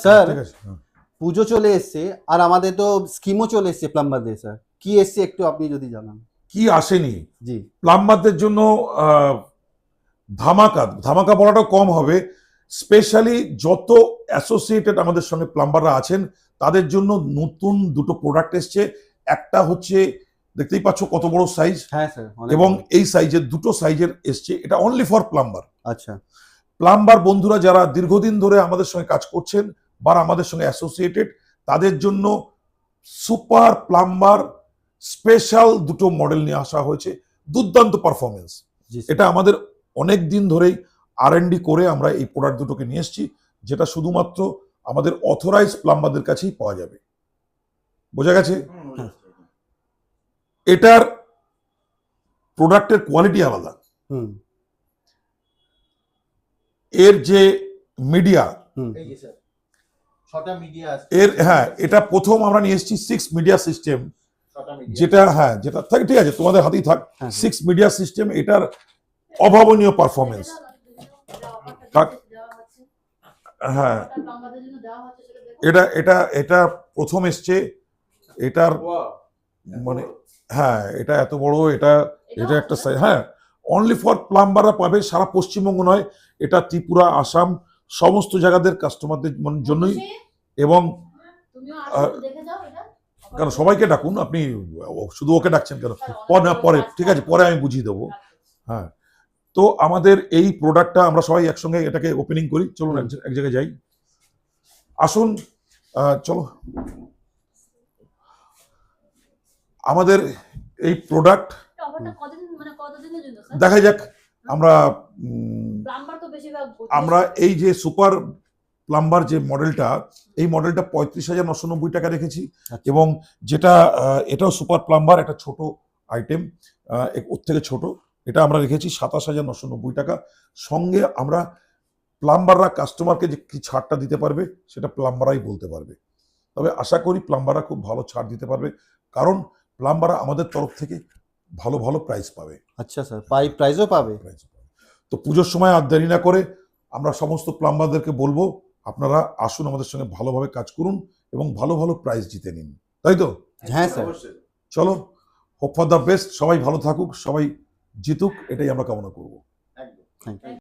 Sir ঠিক আছে। পুজো চলে এসছে আর আমাদের তো স্কিমও চলে এসছে প্লাম্বারদের, স্যার কি এসছে একটু আপনি যদি জানান। কি আসেনি? জি প্লাম্বারদের জন্য ধামাকা ধামাকা বলাটা কম হবে। স্পেশালি যত অ্যাসোসিয়েটেড আমাদের সঙ্গে প্লাম্বাররা আছেন তাদের জন্য নতুন দুটো প্রোডাক্ট এসছে। একটা হচ্ছে দেখতেই পাচ্ছ কত বড় সাইজ, হ্যাঁ স্যার এবং এই সাইজের দুটো সাইজের এসছে। এটা অনলি ফর প্লাম্বার। আচ্ছা প্লাম্বার বন্ধুরা যারা দীর্ঘদিন ধরে আমাদের সঙ্গে কাজ করছেন বা আমাদের সঙ্গে অ্যাসোসিয়েটেড, তাদের জন্য সুপার প্লাম্বার স্পেশাল দুটো মডেল নিয়ে আসা হয়েছে। দুর্দান্ত পারফরমেন্স। জি এটা আমাদের অনেক দিন ধরেই R&D করে আমরা এই প্রোডাক্ট দুটোকে নিয়ে এসেছি, যেটা শুধুমাত্র আমাদের অথরাইজ প্লাম্বারদের কাছেই পাওয়া যাবে। বোঝা গেছে? এটার প্রোডাক্টের কোয়ালিটি আলাদা। হুম এর যে মিডিয়া, হুম এর হ্যাঁ এটা প্রথম আমরা নিয়ে এসেছি 6 মিডিয়া সিস্টেম, যেটা যেটা থাকে ঠিক আছে তোমাদের হাতেই থাক। 6 মিডিয়া সিস্টেম, এটার অভাবনীয় পারফরমেন্স। হ্যাঁ এটা এটা এটা প্রথম এসছে। এটার মানে এটা এত বড়, এটা এটা একটা অনলি ফর প্লাম্বাররা পাবে, সারা পশ্চিমবঙ্গ নয়, এটা ত্রিপুরা, আসাম সমস্ত জায়গাদের কাস্টমারদের জন্যই। এবং কেন সবাইকে ডাকুন, আপনি শুধু ওকে ডাকছেন কেন? পরে ঠিক আছে, পরে আমি বুঝিয়ে দেবো। হ্যাঁ, তো আমাদের এই প্রোডাক্টটা আমরা সবাই একসঙ্গে এটাকে ওপেনিং করি। চলুন এক জায়গায় যাই, আসুন। চলো, আমাদের এই প্রোডাক্ট দেখা যাক। আমরা এই যে সুপার প্লাম্বার যে মডেলটা, এই মডেলটা 35,990 টাকা রেখেছি। এবং যেটা এটাও সুপার প্লাম্বার, একটা ছোট আইটেম, ওর থেকে ছোট, এটা আমরা রেখেছি 27,990 টাকা। সঙ্গে আমরা প্লাম্বাররা কাস্টমারকে যে কি ছাড়টা দিতে পারবে সেটা প্লাম্বাররাই বলতে পারবে। তবে আশা করি প্লাম্বাররা খুব ভালো ছাড় দিতে পারবে, কারণ প্লাম্বাররা আমাদের তরফ থেকে ভালো ভালো প্রাইস পাবে। আচ্ছা স্যার, প্রাইজও পাবে। তো পুজোর সময় আর দেরি না করে আমরা সমস্ত প্লাম্বারদেরকে বলবো, আপনারা আসুন, আমাদের সঙ্গে ভালোভাবে কাজ করুন এবং ভালো ভালো প্রাইজ জিতে নিন, তাই তো? হ্যাঁ স্যার। চলো, হোপ ফর দ্য বেস্ট। সবাই ভালো থাকুক, সবাই জিতুক, এটাই আমরা কামনা করবো। Thank you.